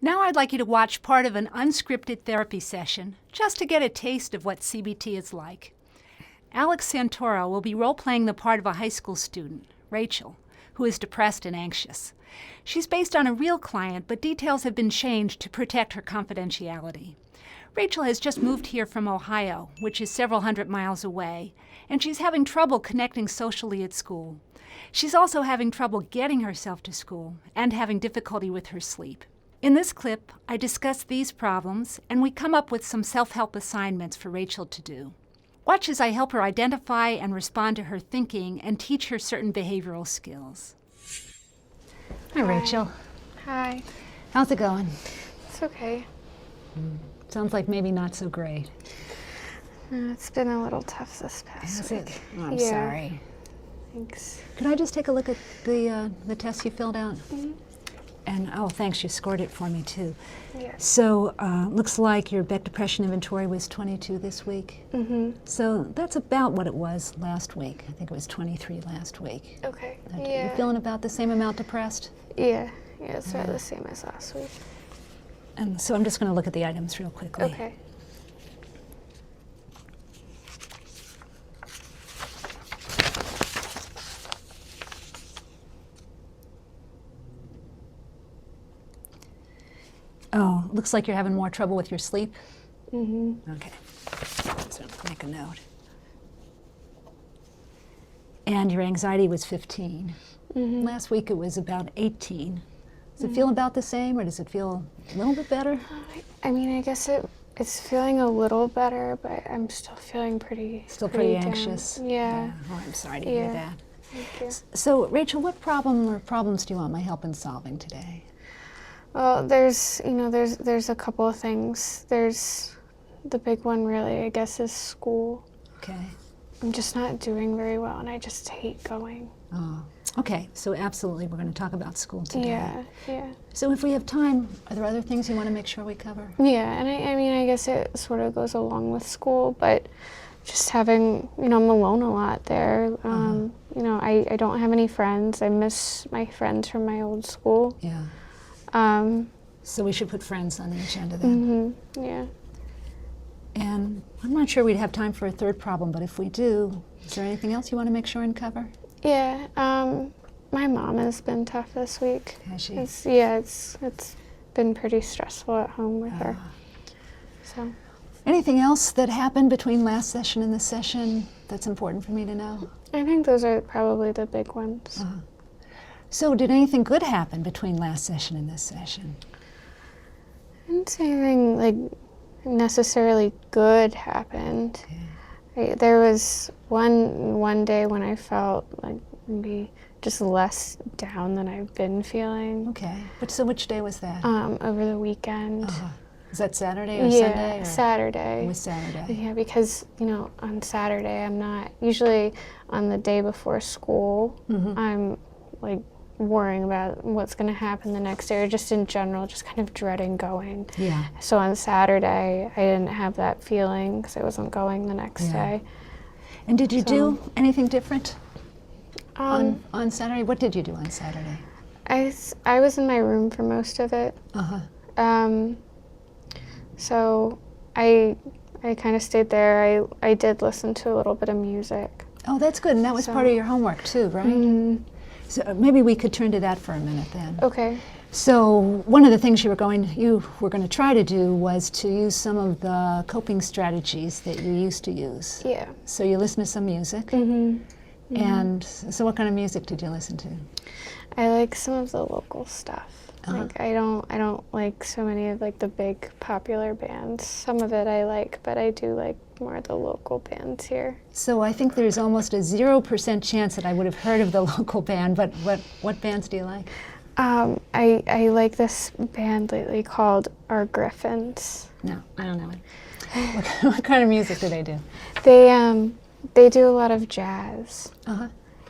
Now I'd like you to watch part of an unscripted therapy session just to get a taste of what CBT is like. Alex Santoro will be role-playing the part of a high school student, Rachel, who is depressed and anxious. She's based on a real client, but details have been changed to protect her confidentiality. Rachel has just moved here from Ohio, which is several hundred miles away, and she's having trouble connecting socially at school. She's also having trouble getting herself to school and having difficulty with her sleep. In this clip, I discuss these problems, and we come up with some self-help assignments for Rachel to do. Watch as I help her identify and respond to her thinking and teach her certain behavioral skills. Hi, Rachel. Hi. How's it going? It's okay. Sounds like maybe not so great. It's been a little tough this past week. It? Oh, I'm Yeah. sorry. Thanks. Could I just take a look at the test you filled out? Mm-hmm. And, oh, thanks, you scored it for me, too. Yeah. So, looks like your Beck Depression Inventory was 22 this week. Mm-hmm. So that's about what it was last week. I think it was 23 last week. Okay. You Yeah. feeling about the same amount depressed? Yeah. Yeah, it's about the same as last week. And so I'm just going to look at the items real quickly. Okay. Oh, looks like you're having more trouble with your sleep. Mm-hmm. Okay. So make a note. And your anxiety was 15. Mm-hmm. Last week it was about 18. Does it feel about the same, or does it feel a little bit better? I mean, I guess it's feeling a little better, but I'm still feeling pretty Pretty down. anxious? Yeah. Oh, I'm sorry to hear Yeah. that. Thank you. So, Rachel, what problem or problems do you want my help in solving today? Well, there's a couple of things. There's the big one, really, I guess, is school. Okay. I'm just not doing very well, and I just hate going. Oh, okay. So absolutely, we're going to talk about school today. Yeah. So if we have time, are there other things you want to make sure we cover? Yeah, and I mean, I guess it sort of goes along with school, but just having, I'm alone a lot there. I don't have any friends. I miss my friends from my old school. Yeah. Um, So we should put friends on the agenda then. yeah. And I'm not sure we'd have time for a third problem, but if we do, is there anything else you want to make sure and cover? Yeah, my mom has been tough this week. Has she? It's been pretty stressful at home with her. So. Anything else that happened between last session and this session that's important for me to know? I think those are probably the big ones. So did anything good happen between last session and this session? I didn't say anything like necessarily good happened. There was one day when I felt like maybe just less down than I've been feeling. Okay. So which day was that? Over the weekend. Is that Saturday or Sunday? Or? Saturday. It was Saturday. Yeah, because, on Saturday I'm not, usually on the day before school, I'm like worrying about what's going to happen the next day, or just in general, just kind of dreading going. Yeah. So on Saturday, I didn't have that feeling because I wasn't going the next day. And did you do anything different Um, on Saturday? What did you do on Saturday? I was in my room for most of it. So I kind of stayed there. I did listen to a little bit of music. Oh, that's good. And that was part of your homework too, right? So maybe we could turn to that for a minute then. Okay. So one of the things you were going to try to do was to use some of the coping strategies that you used to use. Yeah. So you listen to some music. And so what kind of music did you listen to? I like some of the local stuff. Like I don't like so many of like the big popular bands. Some of it I like, but I do like more of the local bands here. So I think there's almost a 0% chance that I would have heard of the local band, but what bands do you like? I like this band lately called Our Griffins. No, I don't know it. What kind of music do they do? They do a lot of jazz.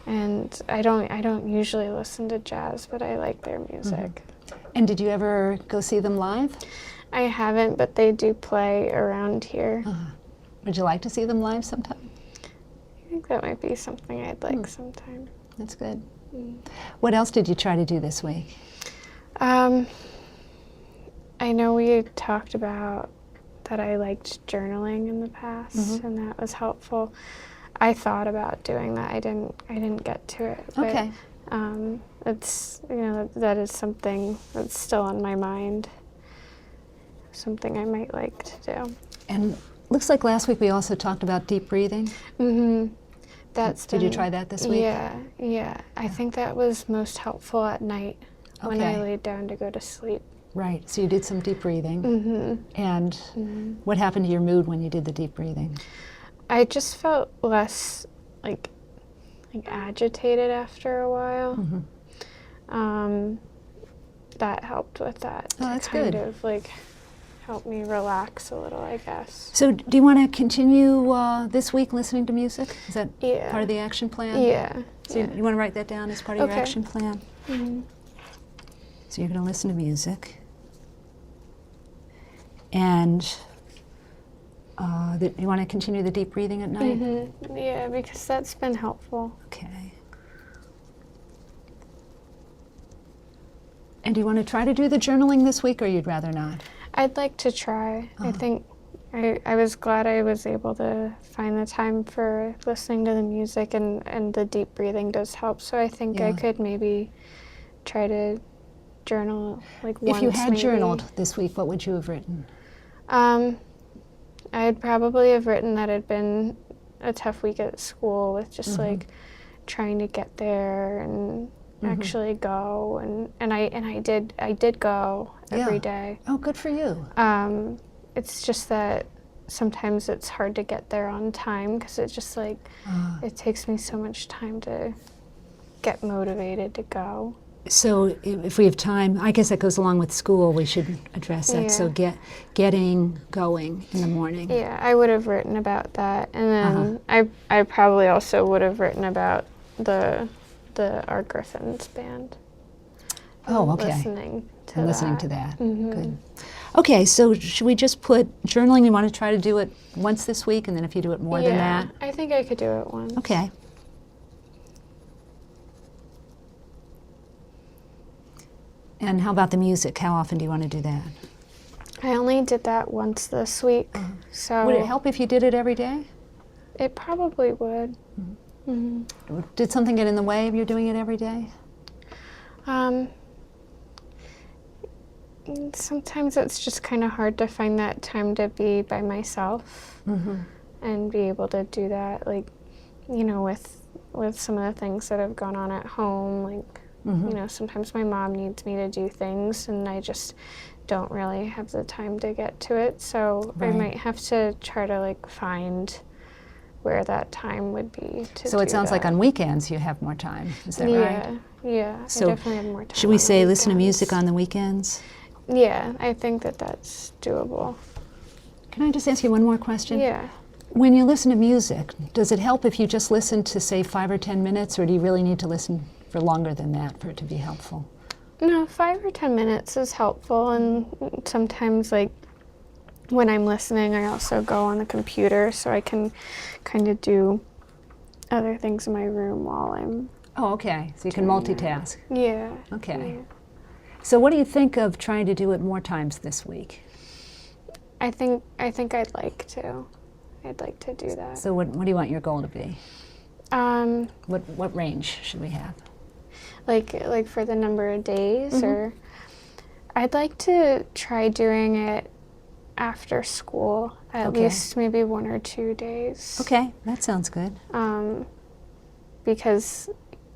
And I don't usually listen to jazz, but I like their music. And did you ever go see them live? I haven't, but they do play around here. Would you like to see them live sometime? I think that might be something I'd like sometime. That's good. What else did you try to do this week? I know we had talked about that I liked journaling in the past, and that was helpful. I thought about doing that. I didn't get to it. But, Okay. it's, that is something that's still on my mind. Something I might like to do. And looks like last week we also talked about deep breathing. Did you try that this week? Yeah. I think that was most helpful at night when I laid down to go to sleep. Right. So you did some deep breathing. And what happened to your mood when you did the deep breathing? I just felt less like agitated after a while. That helped with that. Oh, that's kind good. of like help me relax a little, I guess. So do you want to continue this week listening to music? Is that Yeah. part of the action plan? Yeah. So you want to write that down as part of your Okay. action plan? So you're going to listen to music. And you want to continue the deep breathing at night? Yeah, because that's been helpful. Okay. And do you want to try to do the journaling this week, or you'd rather not? I'd like to try. I think I was glad I was able to find the time for listening to the music, and the deep breathing does help. So I think I could maybe try to journal like once. If you had maybe. journaled this week, what would you have written? I'd probably have written that it'd been a tough week at school with just like trying to get there and actually go, and I did go every day. Oh, good for you. It's just that sometimes it's hard to get there on time because it's just like it takes me so much time to get motivated to go. So if we have time, I guess that goes along with school, we should address that. So getting going in the morning. Yeah, I would have written about that, and then I probably also would have written about the Art Griffin's band. Oh, okay. Listening to that. Good. Okay, so should we just put journaling? You want to try to do it once this week, and then if you do it more than that? I think I could do it once. Okay. And how about the music? How often do you want to do that? I only did that once this week, so... Would it help if you did it every day? It probably would. Did something get in the way of you doing it every day? Sometimes it's just kind of hard to find that time to be by myself and be able to do that, like, with some of the things that have gone on at home, like, sometimes my mom needs me to do things and I just don't really have the time to get to it, so I might have to try to, like, find where that time would be to So it sounds like on weekends you have more time, is that right? Yeah, So I definitely have more time. Should we on say the listen to weekends. music on the weekends? Yeah, I think that's doable. Can I just ask you one more question? Yeah. When you listen to music, does it help if you just listen to, say, 5 or 10 minutes, or do you really need to listen for longer than that for it to be helpful? No, 5 or 10 minutes is helpful, and sometimes, like, when I'm listening, I also go on the computer so I can kind of do other things in my room while I'm... Oh, okay. So you can multitask. Yeah. Okay. Yeah. So what do you think of trying to do it more times this week? I think I'd like to. I'd like to do that. So what do you want your goal to be? What range should we have? Like for the number of days, or... I'd like to try doing it after school, at least maybe 1 or 2 days. Okay, that sounds good. Because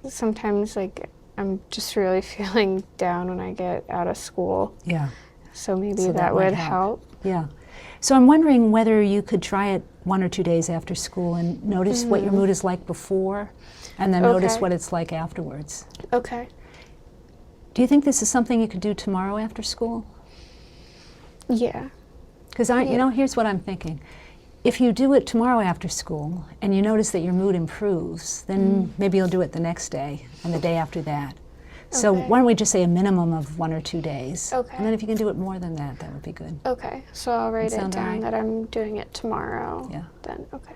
sometimes, like, I'm just really feeling down when I get out of school. Yeah. So maybe So that might would help. Yeah. So I'm wondering whether you could try it 1 or 2 days after school and notice what your mood is like before, and then notice what it's like afterwards. Okay. Do you think this is something you could do tomorrow after school? Yeah. Because here's what I'm thinking. If you do it tomorrow after school and you notice that your mood improves, then maybe you'll do it the next day and the day after that. So why don't we just say a minimum of 1 or 2 days? Okay. And then if you can do it more than that, that would be good. Okay. So I'll write it sound down alright? that I'm doing it tomorrow. Yeah. Then, okay.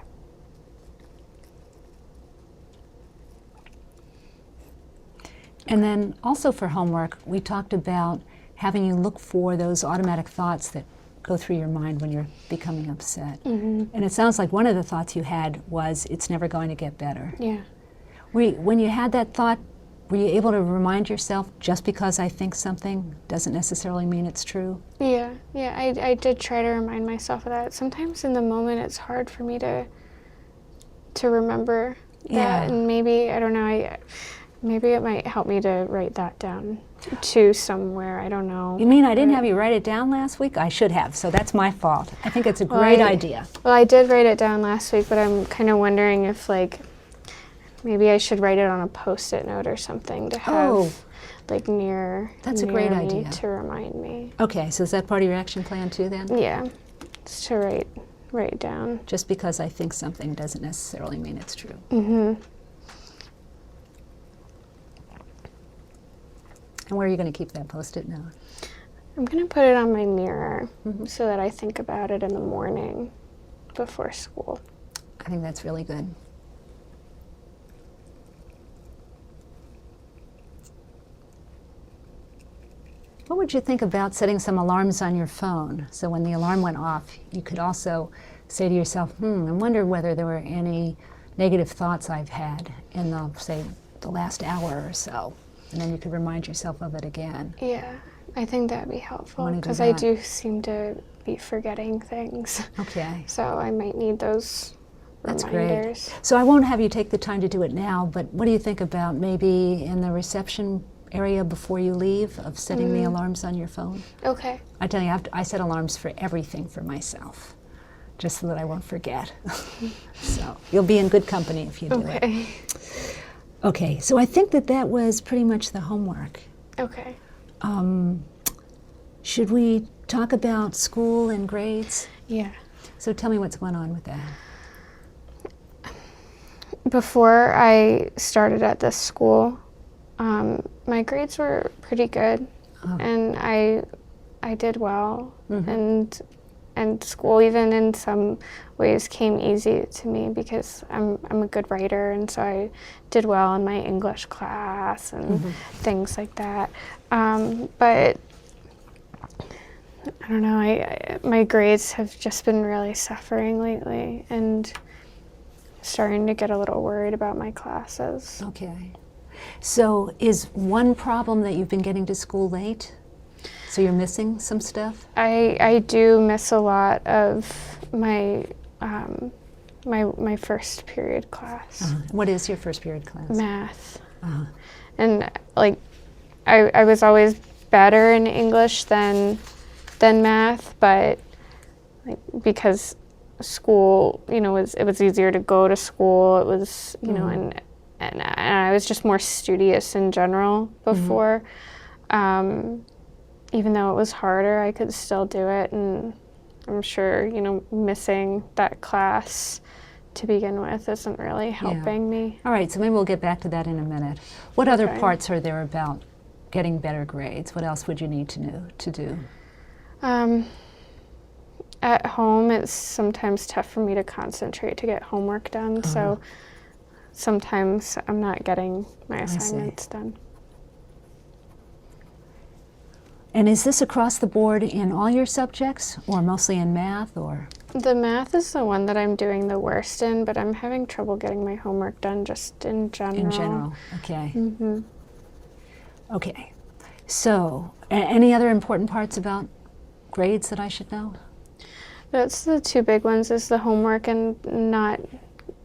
And then also for homework, we talked about having you look for those automatic thoughts that go through your mind when you're becoming upset. And it sounds like one of the thoughts you had was, it's never going to get better. Yeah. When you had that thought, were you able to remind yourself, just because I think something doesn't necessarily mean it's true? Yeah, I did try to remind myself of that. Sometimes in the moment it's hard for me to remember that, and maybe, I don't know, maybe it might help me to write that down too somewhere, I don't know. You mean I didn't have you write it down last week? I should have, so that's my fault. I think it's a great idea. Well, I did write it down last week, but I'm kind of wondering if, like, maybe I should write it on a Post-it note or something to have, like, near That's a great idea. to remind me. Okay, so is that part of your action plan too then? Yeah, just to write down. Just because I think something doesn't necessarily mean it's true. And where are you going to keep that Post-it note? I'm going to put it on my mirror so that I think about it in the morning before school. I think that's really good. What would you think about setting some alarms on your phone? So when the alarm went off, you could also say to yourself, I wonder whether there were any negative thoughts I've had in the last hour or so. And then you could remind yourself of it again. Yeah, I think that'd be helpful, because I do seem to be forgetting things. Okay. So I might need those That's reminders. great. So I won't have you take the time to do it now, but what do you think about maybe in the reception area before you leave, of setting the alarms on your phone? Okay. I tell you, I set alarms for everything for myself, just so that I won't forget. So you'll be in good company if you do it. Okay, so I think that was pretty much the homework. Okay. Should we talk about school and grades? Yeah. So tell me what's going on with that. Before I started at this school, my grades were pretty good, and I did well, and school, even in some ways, came easy to me because I'm a good writer, and so I did well in my English class and things like that. But I don't know, my grades have just been really suffering lately, and starting to get a little worried about my classes. Okay. So is one problem that you've been getting to school late? So you're missing some stuff? I do miss a lot of my my first period class. What is your first period class? Math. And like I was always better in English than math, but like, because school, it was easier to go to school. It was, and I was just more studious in general before. Even though it was harder, I could still do it, and I'm sure, missing that class to begin with isn't really helping me. All right, so maybe we'll get back to that in a minute. What other parts are there about getting better grades? What else would you need to do? At home, it's sometimes tough for me to concentrate to get homework done, so sometimes I'm not getting my assignments done. And is this across the board in all your subjects, or mostly in math, or? The math is the one that I'm doing the worst in, but I'm having trouble getting my homework done just in general. In general, okay. Okay. So, any other important parts about grades that I should know? That's the two big ones, is the homework and not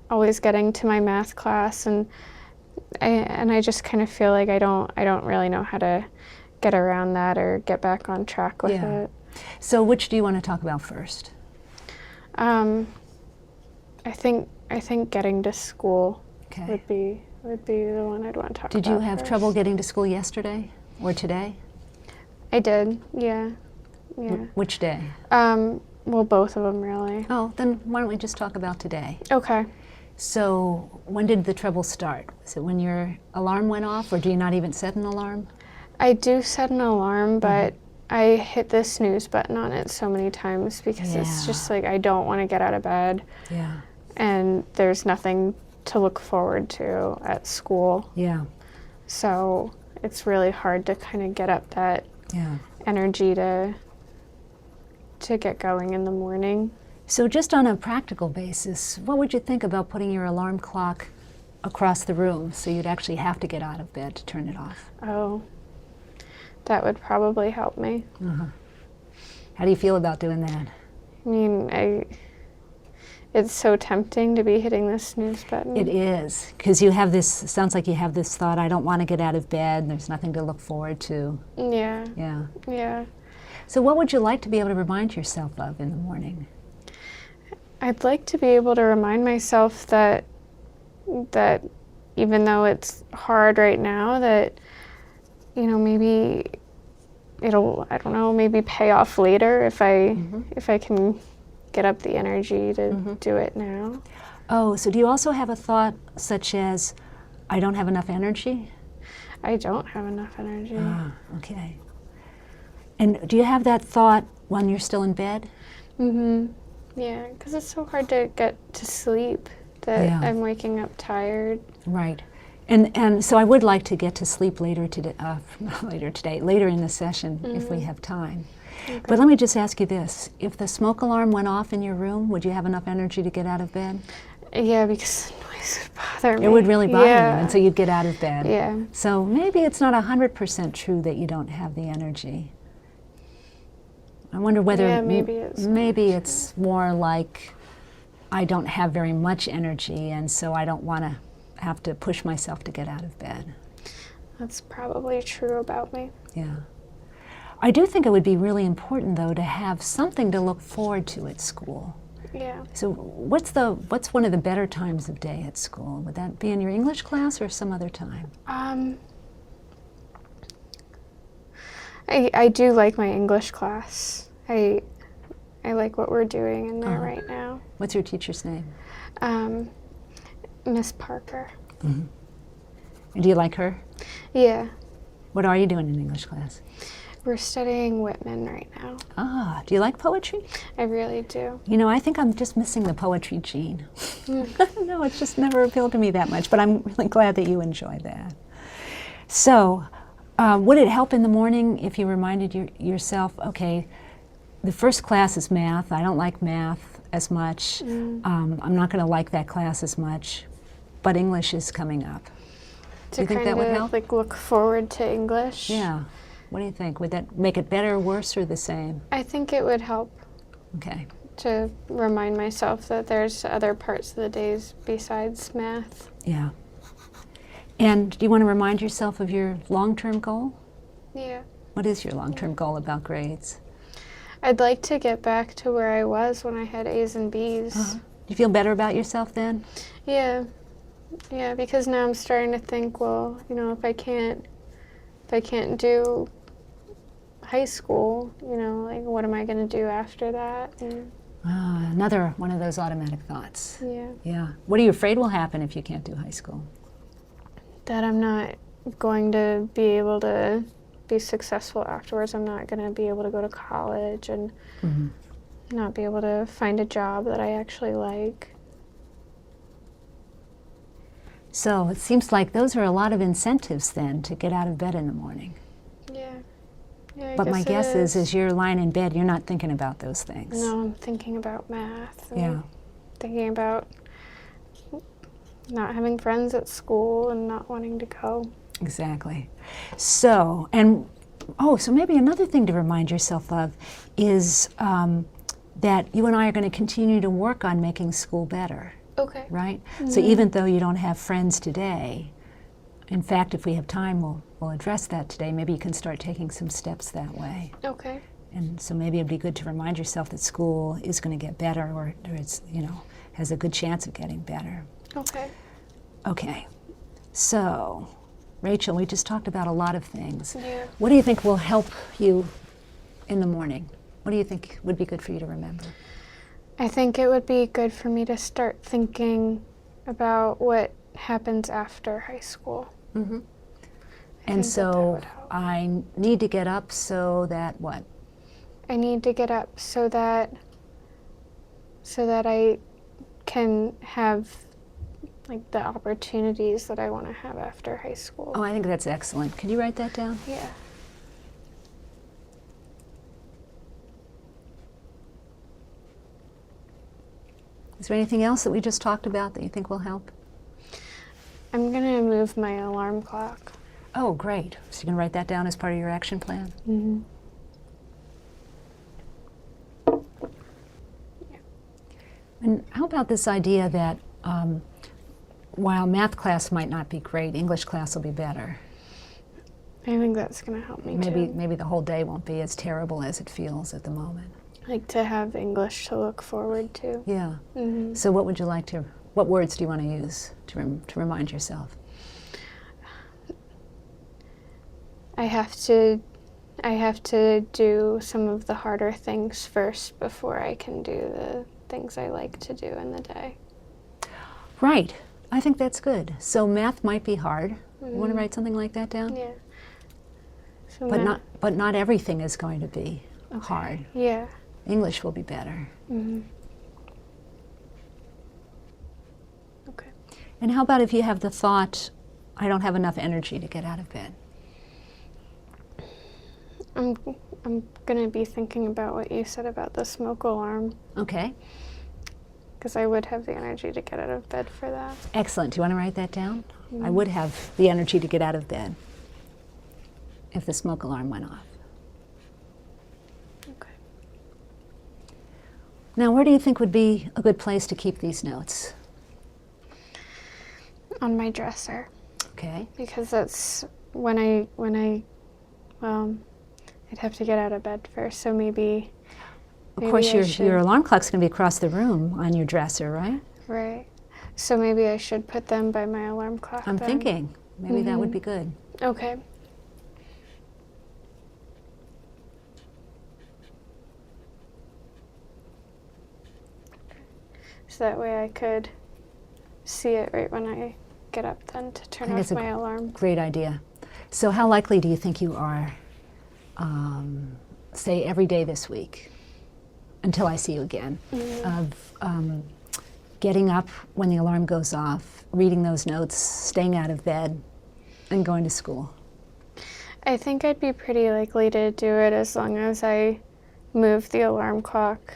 always getting to my math class, and I just kind of feel like I don't really know how to get around that or get back on track with it. So which do you want to talk about first? I think getting to school would be the one I'd want to talk about. Did you have first. trouble getting to school yesterday or today? I did, yeah. Which day? Well, both of them really. Oh, then why don't we just talk about today? Okay. So when did the trouble start? Was it when your alarm went off, or do you not even set an alarm? I do set an alarm, but I hit the snooze button on it so many times because it's just like I don't want to get out of bed. Yeah. And there's nothing to look forward to at school. Yeah. So it's really hard to kind of get up that energy to get going in the morning. So just on a practical basis, what would you think about putting your alarm clock across the room so you'd actually have to get out of bed to turn it off? Oh, that would probably help me. How do you feel about doing that? I mean, it's so tempting to be hitting the snooze button. It is, because you have this, sounds like you have this thought, I don't want to get out of bed, there's nothing to look forward to. Yeah. So what would you like to be able to remind yourself of in the morning? I'd like to be able to remind myself that even though it's hard right now, that, maybe it'll, I don't know, maybe pay off later if I can get up the energy to do it now. Oh, so do you also have a thought such as, I don't have enough energy? I don't have enough energy. Okay. And do you have that thought when you're still in bed? Yeah, because it's so hard to get to sleep that I'm waking up tired. Right. And so I would like to get to sleep later today, later in the session if we have time. Okay. But let me just ask you this. If the smoke alarm went off in your room, would you have enough energy to get out of bed? Yeah, because the noise would bother me. It would really bother you, and so you'd get out of bed. Yeah. So maybe it's not 100% true that you don't have the energy. I wonder whether maybe it's more like I don't have very much energy, and so I don't want to have to push myself to get out of bed. That's probably true about me. Yeah. I do think it would be really important, though, to have something to look forward to at school. Yeah. So what's one of the better times of day at school? Would that be in your English class or some other time? I do like my English class. I like what we're doing in there right now. What's your teacher's name? Miss Parker. And do you like her? Yeah. What are you doing in English class? We're studying Whitman right now. Do you like poetry? I really do. I think I'm just missing the poetry gene. I don't know, it's just never appealed to me that much, but I'm really glad that you enjoy that. So, would it help in the morning if you reminded yourself, okay, the first class is math, I don't like math as much, I'm not going to like that class as much, but English is coming up. Do you think that would help? Like look forward to English? Yeah. What do you think? Would that make it better, worse, or the same? I think it would help. Okay. To remind myself that there's other parts of the days besides math. Yeah. And do you want to remind yourself of your long-term goal? Yeah. What is your long-term goal about grades? I'd like to get back to where I was when I had A's and B's. Do you feel better about yourself then? Yeah. Yeah, because now I'm starting to think, well, if I can't do high school, like what am I going to do after that? And another one of those automatic thoughts. Yeah. Yeah. What are you afraid will happen if you can't do high school? That I'm not going to be able to be successful afterwards. I'm not going to be able to go to college and not be able to find a job that I actually like. So it seems like those are a lot of incentives then to get out of bed in the morning. Yeah. But my guess is, as you're lying in bed, you're not thinking about those things. No, I'm thinking about math. Yeah. Thinking about not having friends at school and not wanting to go. Exactly. So, so maybe another thing to remind yourself of is that you and I are going to continue to work on making school better. Okay. Right? So even though you don't have friends today, in fact, if we have time, we'll address that today. Maybe you can start taking some steps that way. Okay. And so maybe it'd be good to remind yourself that school is going to get better, or it's, has a good chance of getting better. Okay. Okay. So, Rachel, we just talked about a lot of things. Yeah. What do you think will help you in the morning? What do you think would be good for you to remember? I think it would be good for me to start thinking about what happens after high school. And so I need to get up so that what? I need to get up so that I can have like the opportunities that I want to have after high school. Oh, I think that's excellent. Can you write that down? Yeah. Is there anything else that we just talked about that you think will help? I'm going to move my alarm clock. Oh, great. So you're going to write that down as part of your action plan? Mm-hmm. And how about this idea that while math class might not be great, English class will be better? I think that's going to help me too. Maybe the whole day won't be as terrible as it feels at the moment. Like to have English to look forward to. Yeah. Mm-hmm. So what would you like to, what words do you want to use to remind yourself? I have to do some of the harder things first before I can do the things I like to do in the day. Right. I think that's good. So math might be hard. Mm-hmm. You want to write something like that down? Yeah. So But not everything is going to be hard. Yeah. English will be better. Mm-hmm. Okay. And how about if you have the thought, I don't have enough energy to get out of bed? I'm going to be thinking about what you said about the smoke alarm. Okay. Because I would have the energy to get out of bed for that. Excellent. Do you want to write that down? Mm-hmm. I would have the energy to get out of bed if the smoke alarm went off. Okay. Now, where do you think would be a good place to keep these notes? On my dresser. Okay. Because that's when I I'd have to get out of bed first, so maybe. Of course, your alarm clock's going to be across the room on your dresser, right? Right. So maybe I should put them by my alarm clock. I'm then. thinking maybe that would be good. Okay. So that way I could see it right when I get up then to turn off my alarm. Great idea. So how likely do you think you are, say every day this week, until I see you again, of getting up when the alarm goes off, reading those notes, staying out of bed, and going to school? I think I'd be pretty likely to do it as long as I move the alarm clock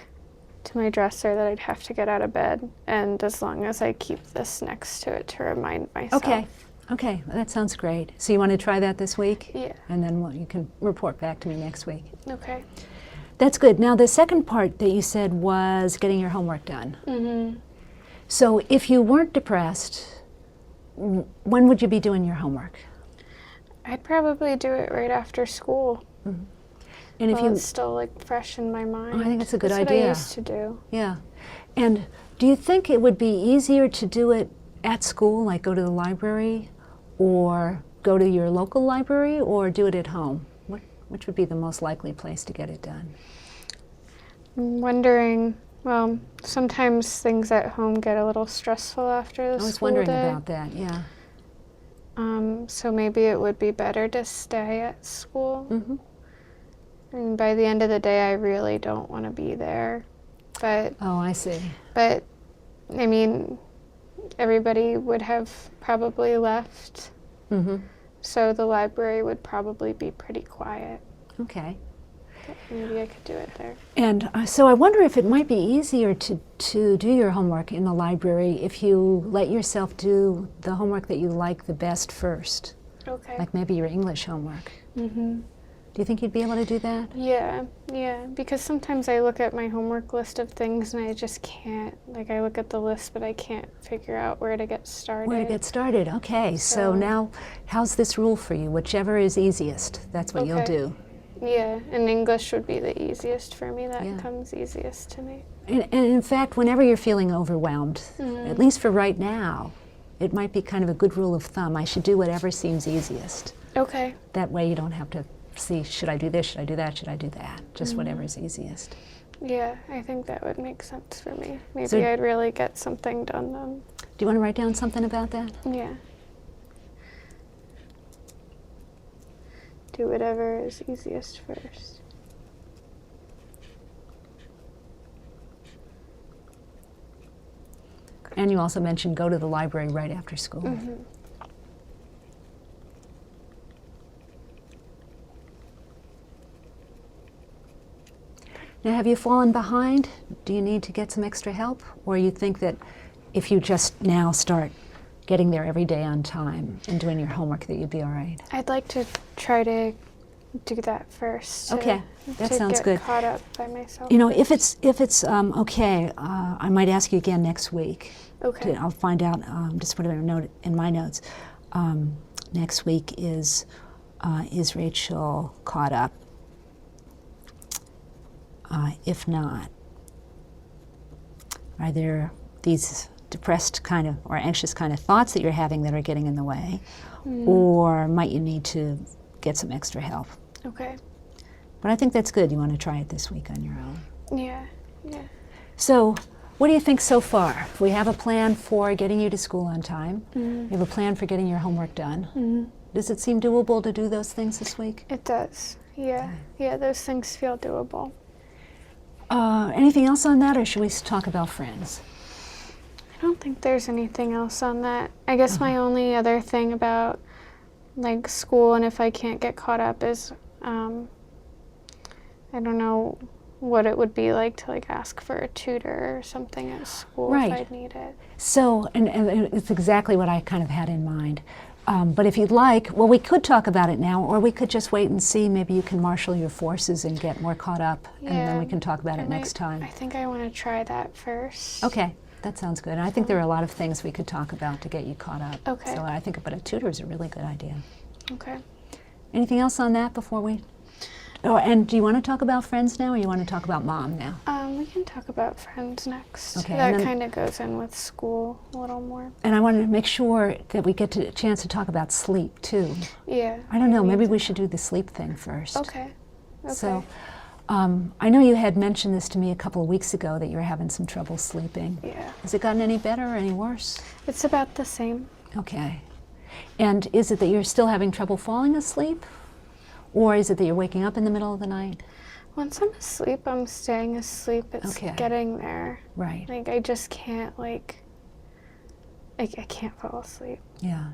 to my dresser that I'd have to get out of bed, and as long as I keep this next to it to remind myself. Okay, well, that sounds great. So you want to try that this week? Yeah. And then you can report back to me next week. Okay. That's good. Now the second part that you said was getting your homework done. Mm-hmm. So if you weren't depressed, when would you be doing your homework? I'd probably do it right after school. Mm-hmm. And if it's still like fresh in my mind. I think it's a good idea. That's what I used to do. Yeah. And do you think it would be easier to do it at school, like go to the library, or go to your local library, or do it at home? Which would be the most likely place to get it done? I'm wondering, well, sometimes things at home get a little stressful after the school day. I was wondering about that, yeah. So maybe it would be better to stay at school. Mm-hmm. And by the end of the day, I really don't want to be there. But oh, I see. But I mean, everybody would have probably left. Mm-hmm. So the library would probably be pretty quiet. Okay. But maybe I could do it there. And so I wonder if it might be easier to do your homework in the library if you let yourself do the homework that you like the best first. Okay. Like maybe your English homework. Mm-hmm. Do you think you'd be able to do that? Yeah, because sometimes I look at my homework list of things and I just can't, like I look at the list but I can't figure out where to get started. Where to get started, okay. So now, how's this rule for you? Whichever is easiest, that's what you'll do. Yeah, and English would be the easiest for me. That comes easiest to me. And in fact, whenever you're feeling overwhelmed, at least for right now, it might be kind of a good rule of thumb. I should do whatever seems easiest. Okay. That way you don't have to see, should I do this, should I do that, should I do that? Just whatever is easiest. Yeah, I think that would make sense for me. Maybe I'd really get something done then. Do you want to write down something about that? Yeah. Do whatever is easiest first. And you also mentioned go to the library right after school. Mm-hmm. Now, have you fallen behind? do you need to get some extra help? Or you think that if you just now start getting there every day on time and doing your homework that you'd be all right? I'd like to try to do that first. Okay, that sounds to good. get caught up by myself. You know, if it's okay, I might ask you again next week. Okay. I'll find out, just put a note in my notes. Next week is Rachel caught up? If not, are there these depressed kind of or anxious kind of thoughts that you're having that are getting in the way? Or might you need to get some extra help? Okay. But I think that's good. You want to try it this week on your own. Yeah. So, what do you think so far? We have a plan for getting you to school on time. We have a plan for getting your homework done. Does it seem doable to do those things this week? It does. Yeah. Yeah, those things feel doable. Anything else on that, or should we talk about friends? I don't think there's anything else on that. I guess my only other thing about like school and if I can't get caught up is I don't know what it would be like to like ask for a tutor or something at school if I'd need it. So, and it's exactly what I kind of had in mind. But if you'd like, well, we could talk about it now, or we could just wait and see. Maybe you can marshal your forces and get more caught up, and then we can talk about it next time. I think I want to try that first. Okay, that sounds good. And I think there are a lot of things we could talk about to get you caught up. Okay. So I think, but a tutor is a really good idea. Okay. Anything else on that before we? Oh, and do you want to talk about friends now, or you want to talk about mom now? We can talk about friends next. Okay, that kind of goes in with school a little more. And I wanted to make sure that we get a chance to talk about sleep too. Yeah. I don't know. Maybe we should do the sleep thing first. Okay. So, I know you had mentioned this to me a couple of weeks ago that you were having some trouble sleeping. Yeah. Has it gotten any better or any worse? It's about the same. Okay. And is it that you're still having trouble falling asleep? Or is it that you're waking up in the middle of the night? Once I'm asleep, I'm staying asleep. It's getting there. Right. Like, I just can't, I can't fall asleep. Yeah.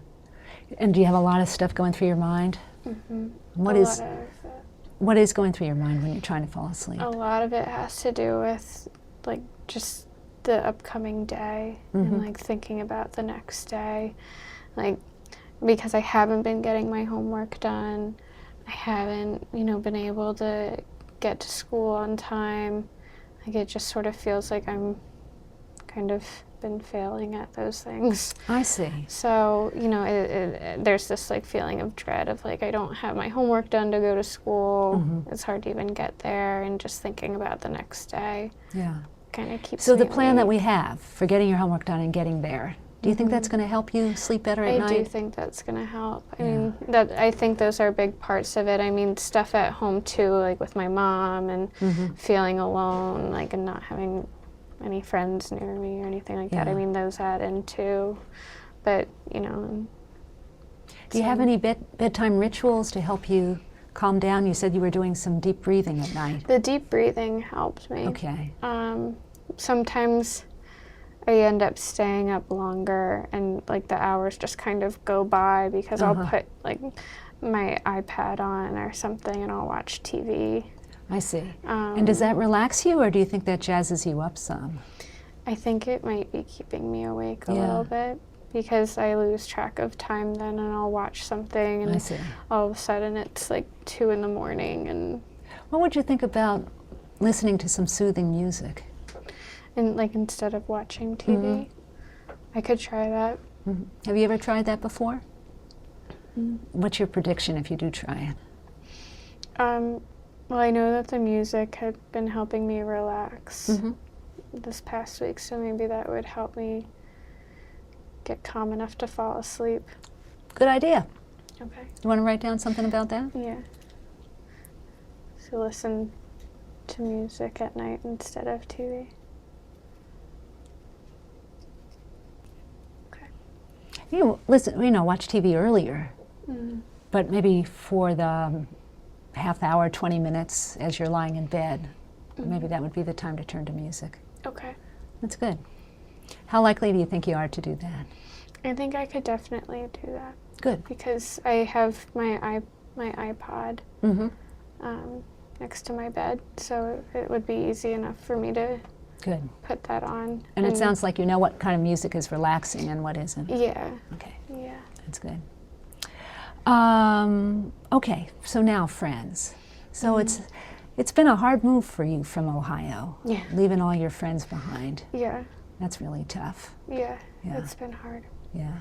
And do you have a lot of stuff going through your mind? Mm-hmm. What is going through your mind when you're trying to fall asleep? A lot of it has to do with, just the upcoming day and, thinking about the next day. Because I haven't been getting my homework done. I haven't, been able to get to school on time. It just sort of feels like I'm kind of been failing at those things. I see. So, there's this feeling of dread of I don't have my homework done to go to school. It's hard to even get there, and just thinking about the next day. Yeah. Kind of keeps So me the plan awake. that we have for getting your homework done and getting there, do you think that's going to help you sleep better at night? I do think that's going to help. I think those are big parts of it. Stuff at home too, with my mom and feeling alone, and not having any friends near me or anything like that. Those add in too. But, Do you have any bedtime rituals to help you calm down? You said you were doing some deep breathing at night. The deep breathing helped me. Okay. Sometimes I end up staying up longer, and the hours just kind of go by because I'll put my iPad on or something and I'll watch TV. I see. And does that relax you, or do you think that jazzes you up some? I think it might be keeping me awake a little bit because I lose track of time then, and I'll watch something and all of a sudden it's 2 in the morning. And what would you think about listening to some soothing music? And instead of watching TV, I could try that. Have you ever tried that before? What's your prediction if you do try it? Well, I know that the music had been helping me relax this past week, so maybe that would help me get calm enough to fall asleep. Good idea. Okay. You want to write down something about that? Yeah. So listen to music at night instead of TV. Watch TV earlier, but maybe for the half hour, 20 minutes as you're lying in bed, maybe that would be the time to turn to music. Okay. That's good. How likely do you think you are to do that? I think I could definitely do that. Good. Because I have my iPod next to my bed, so it would be easy enough for me to Good. put that on. And it sounds like you know what kind of music is relaxing and what isn't. Yeah. Okay. Yeah. That's good. Okay, so now friends. So it's been a hard move for you from Ohio, Yeah. leaving all your friends behind. Yeah. That's really tough. Yeah. Yeah. It's been hard. Yeah.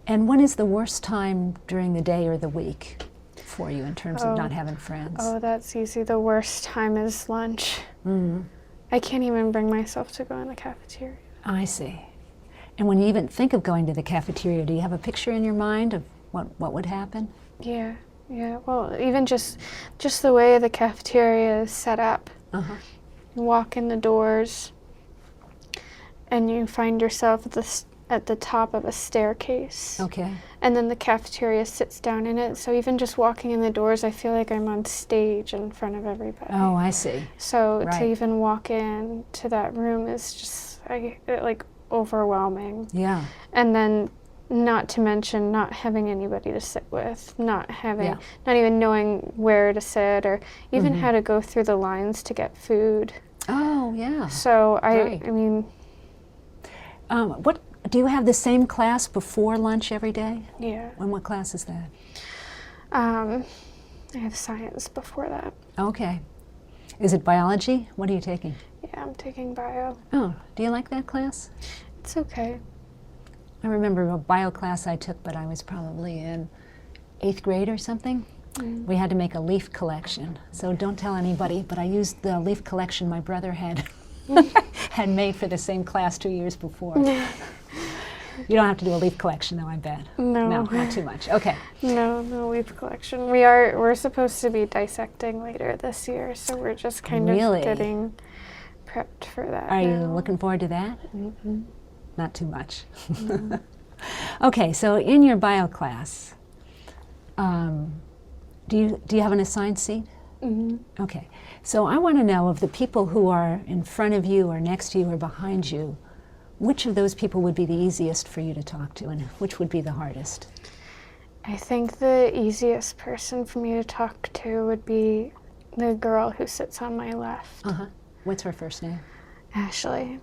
And when is the worst time during the day or the week for you in terms of not having friends? Oh, that's easy. The worst time is lunch. I can't even bring myself to go in the cafeteria. I see. And when you even think of going to the cafeteria, do you have a picture in your mind of what would happen? Yeah. Yeah. Well, even just the way the cafeteria is set up. Uh-huh. You walk in the doors, and you find yourself at the top of a staircase. Okay. And then the cafeteria sits down in it. So even just walking in the doors, I feel like I'm on stage in front of everybody. Oh, I see. So Right. to even walk in to that room is just like overwhelming. Yeah. And then not to mention not having anybody to sit with, not Yeah. even knowing where to sit or even how to go through the lines to get food. Oh, yeah. So Right. I mean, What do you have the same class before lunch every day? yeah. And what class is that? I have science before that. Okay. Is it biology? What are you taking? Yeah, I'm taking bio. Oh, do you like that class? It's okay. I remember a bio class I took, but I was probably in 8th grade or something. We had to make a leaf collection. So don't tell anybody, but I used the leaf collection my brother had had made for the same class 2 years before. You don't have to do a leaf collection though, I bet. No. No, not too much. Okay. No leaf collection. We're supposed to be dissecting later this year, so we're just kind Really? of getting prepped for that. Are you now. looking forward to that? Not too much. Okay, so in your bio class, do you have an assigned seat? Okay, so I want to know of the people who are in front of you or next to you or behind you, which of those people would be the easiest for you to talk to and which would be the hardest? I think the easiest person for me to talk to would be the girl who sits on my left, Uh-huh. What's her first name? Ashley.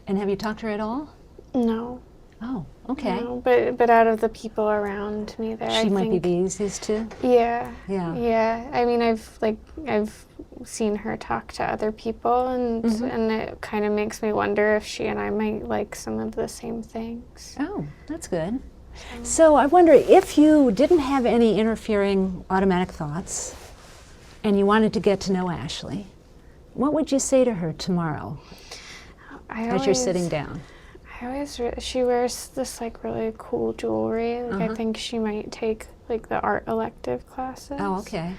And have you talked to her at all? No. Oh, okay. No, but out of the people around me there, She I might be think, the easiest too? Yeah. Yeah. Yeah. I mean, I've seen her talk to other people, and it kind of makes me wonder if she and I might like some of the same things. Oh, that's good. So I wonder if you didn't have any interfering automatic thoughts and you wanted to get to know Ashley, what would you say to her tomorrow as you're sitting down? She wears this like really cool jewelry. Like I think she might take like the art elective classes. Oh, okay.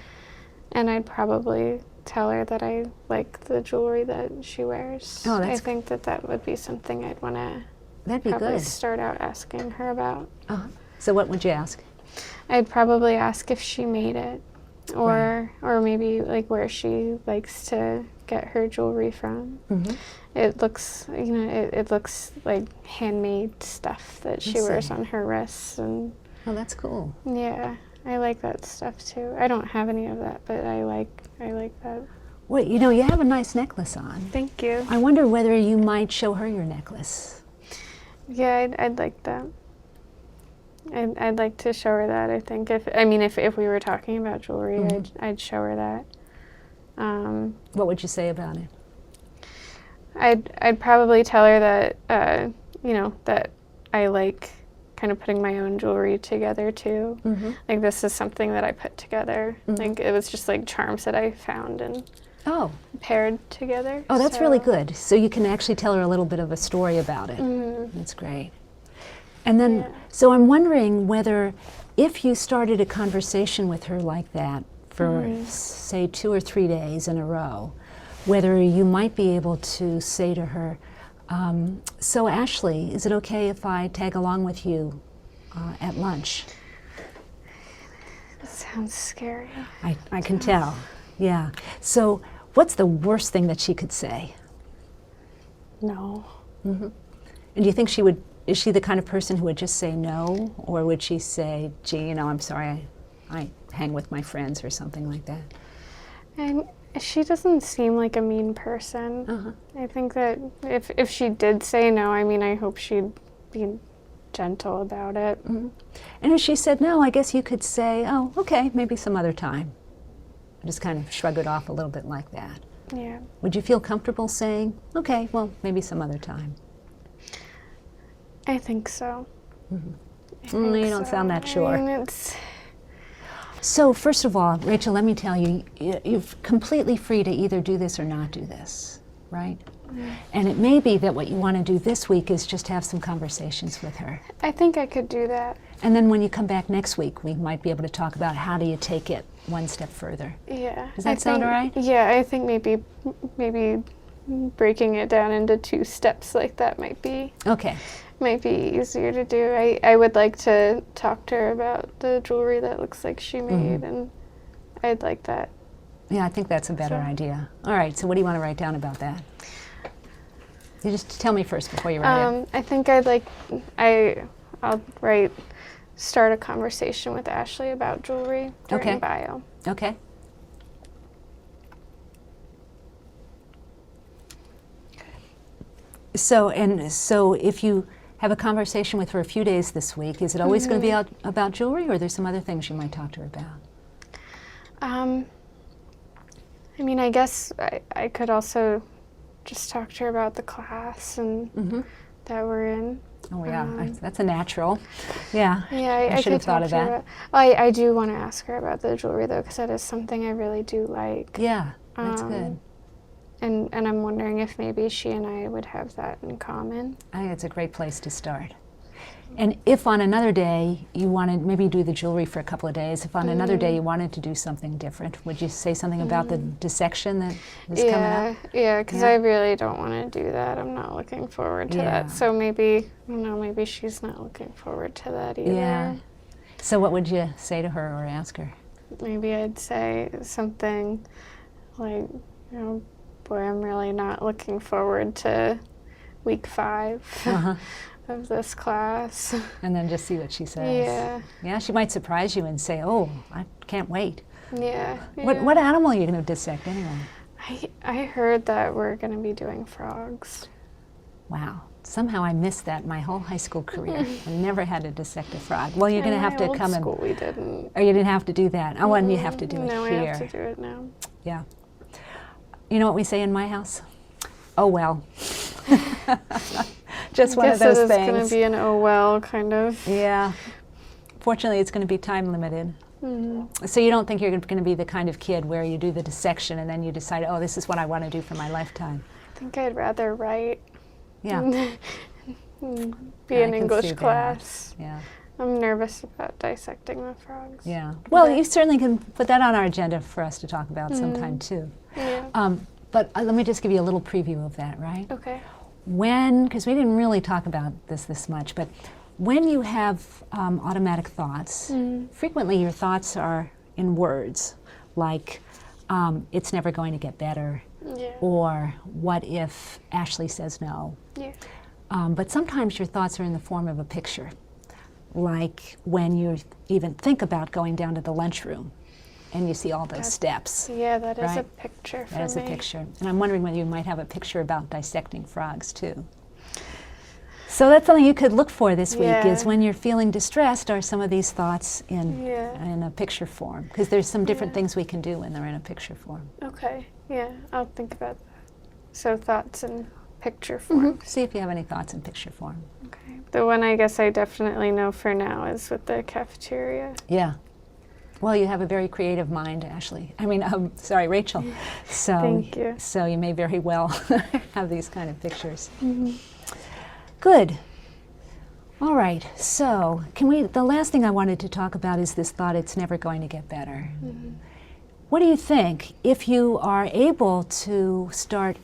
And I'd probably tell her that I like the jewelry that she wears. Oh, I think that would be something I'd want to That'd be probably good. start out asking her about. So what would you ask? I'd probably ask if she made it, or maybe like where she likes to get her jewelry from. It looks, it looks like handmade stuff that she wears on her wrists, and Oh, that's cool. yeah, I like that stuff too. I don't have any of that, but I like that. Well, you have a nice necklace on. Thank you. I wonder whether you might show her your necklace. Yeah, I'd like that. I'd like to show her that. I think if we were talking about jewelry, I'd show her that. What would you say about it? I'd probably tell her that that I like kind of putting my own jewelry together too. Like this is something that I put together. Like it was just like charms that I found and paired together. Oh, that's really good. So you can actually tell her a little bit of a story about it. That's great. And then, so I'm wondering whether if you started a conversation with her like that for, say, 2 or 3 days in a row, whether you might be able to say to her, so Ashley, is it okay if I tag along with you at lunch? That sounds scary. I can tell, yeah. So what's the worst thing that she could say? No. And do you think is she the kind of person who would just say no? Or would she say, gee, I'm sorry, I hang with my friends or something like that? I She doesn't seem like a mean person. I think that if she did say no, I mean, I hope she'd be gentle about it. And if she said no, I guess you could say, oh, okay, maybe some other time. Just kind of shrug it off a little bit like that. Yeah. Would you feel comfortable saying, okay, well, maybe some other time? I think so. You don't sound that sure. I mean, So first of all, Rachel, let me tell you, you're completely free to either do this or not do this, right? And it may be that what you want to do this week is just have some conversations with her. I think I could do that. And then when you come back next week, we might be able to talk about how do you take it one step further. Yeah. Does that sound all right? Yeah, I think maybe breaking it down into 2 steps like that might be easier to do. I would like to talk to her about the jewelry that looks like she made, and I'd like that. Yeah, I think that's a better idea. All right, so what do you want to write down about that? You just tell me first before you write it. I think I'll start a conversation with Ashley about jewelry during bio. Okay. So if you have a conversation with her a few days this week, is it always going to be about jewelry, or there's some other things you might talk to her about? I mean, I guess I could also just talk to her about the class and that we're in. Oh yeah, that's a natural. Yeah, yeah, I should have thought of that. I do want to ask her about the jewelry though, because that is something I really do like. Yeah, that's good. And I'm wondering if maybe she and I would have that in common. I think it's a great place to start. And if on another day you wanted, maybe do the jewelry for a couple of days, if on another day you wanted to do something different, would you say something about the dissection that is coming up? Yeah, because I really don't want to do that. I'm not looking forward to that. So maybe, maybe she's not looking forward to that either. Yeah. So what would you say to her or ask her? Maybe I'd say something like, boy, I'm really not looking forward to week 5. Of this class. And then just see what she says. Yeah. Yeah, she might surprise you and say, oh, I can't wait. Yeah. What animal are you going to dissect anyway? I heard that we're going to be doing frogs. Wow. Somehow I missed that my whole high school career. I never had to dissect a frog. Well, you're going to have to come and... school we didn't. Oh, you didn't have to do that. Oh, and you have to do it here. No, I have to do it now. Yeah. You know what we say in my house? Oh, well. Just one of those things. It's going to be an oh well kind of. Yeah. Fortunately, it's going to be time limited. So you don't think you're going to be the kind of kid where you do the dissection and then you decide, oh, this is what I want to do for my lifetime. I think I'd rather write. Yeah. Be in English class. That. Yeah. I'm nervous about dissecting the frogs. Yeah. Well, you certainly can put that on our agenda for us to talk about sometime too. Yeah. But let me just give you a little preview of that, right? Okay. Because we didn't really talk about this much, but when you have automatic thoughts, frequently your thoughts are in words, like it's never going to get better, or what if Ashley says no. Yeah. But sometimes your thoughts are in the form of a picture, like when you even think about going down to the lunchroom and you see all those steps. Yeah, that is right? a picture for me. That is a picture. And I'm wondering whether you might have a picture about dissecting frogs, too. So that's something you could look for this week, is when you're feeling distressed, are some of these thoughts in a picture form? Because there's some different things we can do when they're in a picture form. Okay, yeah, I'll think about that. So thoughts in picture form. See if you have any thoughts in picture form. Okay. The one I guess I definitely know for now is with the cafeteria. Yeah. Well, you have a very creative mind, Ashley. Rachel. So, thank you. So you may very well have these kind of pictures. Good. All right. So the last thing I wanted to talk about is this thought, it's never going to get better. What do you think if you are able to start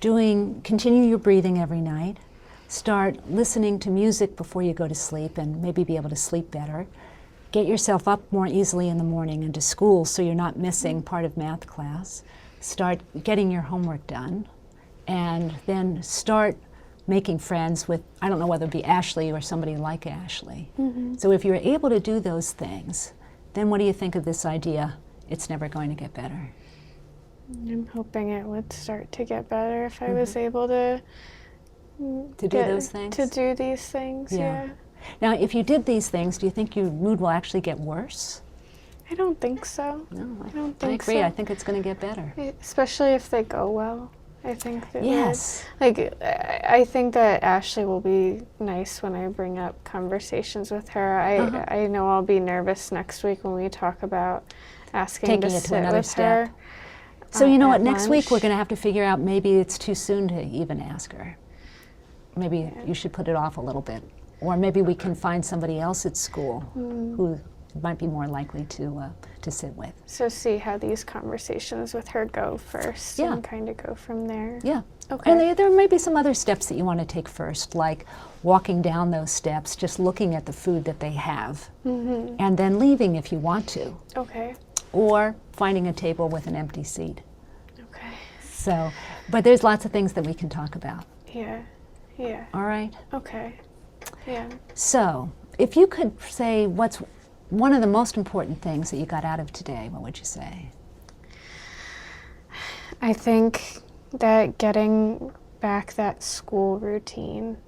continue your breathing every night, start listening to music before you go to sleep and maybe be able to sleep better, get yourself up more easily in the morning and to school so you're not missing part of math class, start getting your homework done, and then start making friends with, I don't know whether it be Ashley or somebody like Ashley. So if you're able to do those things, then what do you think of this idea, it's never going to get better? I'm hoping it would start to get better if I was able to do those things? To do these things, yeah. Now, if you did these things, do you think your mood will actually get worse? I don't think so. No, I don't think I agree. so. I think it's going to get better. Especially if they go well. I think that yes. I think that Ashley will be nice when I bring up conversations with her. I know I'll be nervous next week when we talk about asking taking to it to sit another with step. her. So you know what? Next lunch. week we're going to have to figure out maybe it's too soon to even ask her. Maybe you should put it off a little bit, or maybe we can find somebody else at school who might be more likely to sit with. So see how these conversations with her go first, and kind of go from there. Yeah. Okay. And there may be some other steps that you want to take first, like walking down those steps, just looking at the food that they have, and then leaving if you want to. Okay. Or finding a table with an empty seat. Okay. So, but there's lots of things that we can talk about. Yeah. Yeah. All right? Okay. Yeah. So, if you could say what's one of the most important things that you got out of today, what would you say? I think that getting back that school routine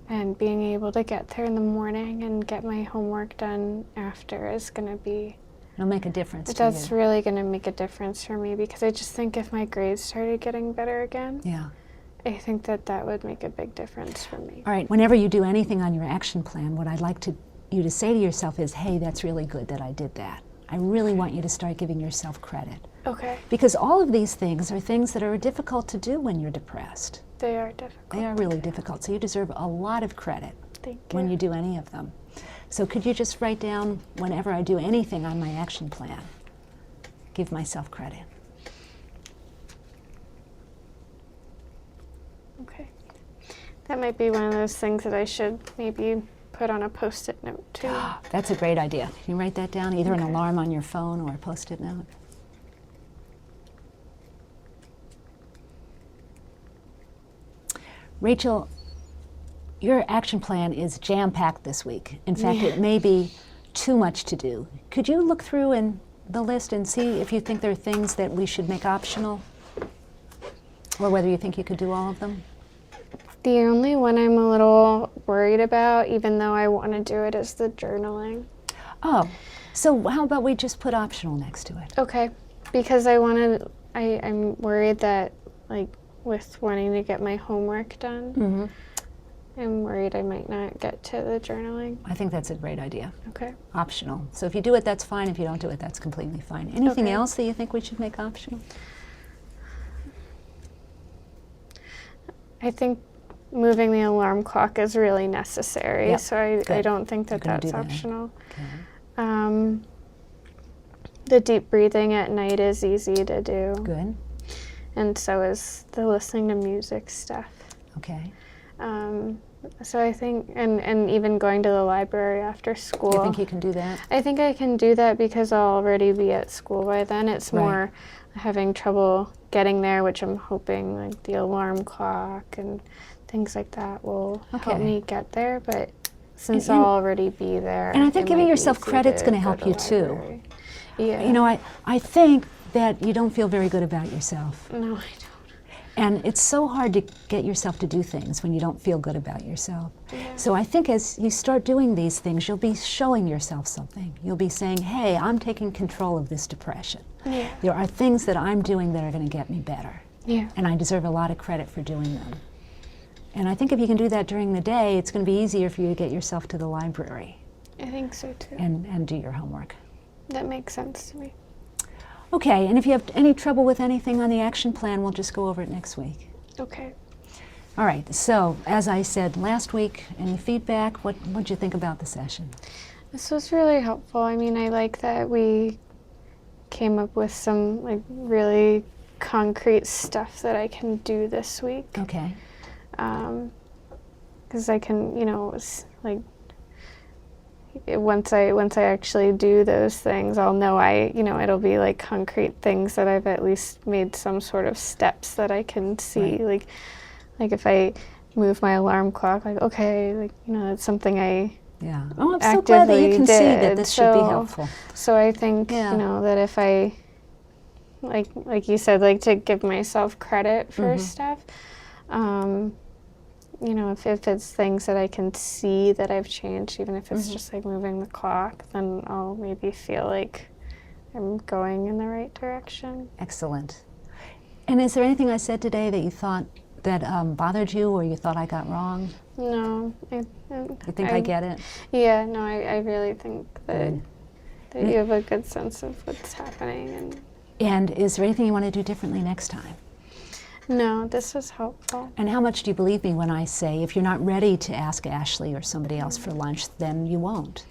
and being able to get there in the morning and get my homework done after is going to be... It'll make a difference to you. That's really going to make a difference for me, because I just think if my grades started getting better again, I think that would make a big difference for me. All right, whenever you do anything on your action plan, what I'd like you to say to yourself is, hey, that's really good that I did that. I really want you to start giving yourself credit. Okay. Because all of these things are things that are difficult to do when you're depressed. They are difficult. They are really difficult, so you deserve a lot of credit when you do any of them. So could you just write down, whenever I do anything on my action plan, give myself credit. Okay. That might be one of those things that I should maybe put on a Post-it note too. That's a great idea. Can you write that down? Either an alarm on your phone or a Post-it note. Rachel, your action plan is jam-packed this week. In fact, it may be too much to do. Could you look through the list and see if you think there are things that we should make optional? Or whether you think you could do all of them? The only one I'm a little worried about, even though I want to do it, is the journaling. Oh, so how about we just put optional next to it? Okay, because I'm worried that, like, with wanting to get my homework done, I'm worried I might not get to the journaling. I think that's a great idea. Okay. Optional. So if you do it, that's fine. If you don't do it, that's completely fine. Anything else that you think we should make optional? I think moving the alarm clock is really necessary, so I don't think that's optional. Okay. The deep breathing at night is easy to do. Good. And so is the listening to music stuff. Okay. So I think, and even going to the library after school. You think you can do that? I think I can do that because I'll already be at school by then. It's more having trouble getting there, which I'm hoping, like, the alarm clock and things like that will help me get there. But since I'll already be there, and I think giving yourself credit's going to help you too. Yeah. You know, I think that you don't feel very good about yourself. No, I don't. And it's so hard to get yourself to do things when you don't feel good about yourself. Yeah. So I think as you start doing these things, you'll be showing yourself something. You'll be saying, hey, I'm taking control of this depression. Yeah. There are things that I'm doing that are going to get me better. Yeah. And I deserve a lot of credit for doing them. And I think if you can do that during the day, it's going to be easier for you to get yourself to the library. I think so too. And do your homework. That makes sense to me. Okay, and if you have any trouble with anything on the action plan, we'll just go over it next week. Okay. All right, so as I said last week, any feedback? What did you think about the session? This was really helpful. I mean, I like that we came up with some, like, really concrete stuff that I can do this week. Okay. Because I can, you know, like, once I actually do those things, I'll know it'll be like concrete things that I've at least made some sort of steps that I can see. Right. Like if I move my alarm clock, like, okay, like, you know, it's something I I'm so glad that you can see that this should be helpful. So I think, you know, that if I like you said, like to give myself credit for stuff. You know, if it's things that I can see that I've changed, even if it's just like moving the clock, then I'll maybe feel like I'm going in the right direction. Excellent. And is there anything I said today that you thought that bothered you, or you thought I got wrong? No. You think I get it? Yeah, no, I really think that you have a good sense of what's happening. And is there anything you want to do differently next time? No, this was helpful. And how much do you believe me when I say if you're not ready to ask Ashley or somebody else for lunch, then you won't?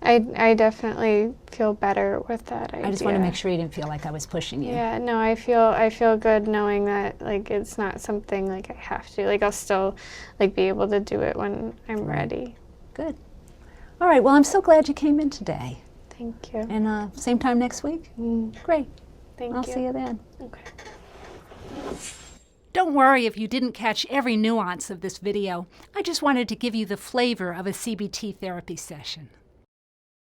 I definitely feel better with that idea. I just want to make sure you didn't feel like I was pushing you. Yeah, no, I feel good knowing that like it's not something like I have to. Like I'll still like be able to do it when I'm ready. Good. All right, well, I'm so glad you came in today. Thank you. And same time next week? Great. Thank you. I'll see you then. Okay. Don't worry if you didn't catch every nuance of this video. I just wanted to give you the flavor of a CBT therapy session.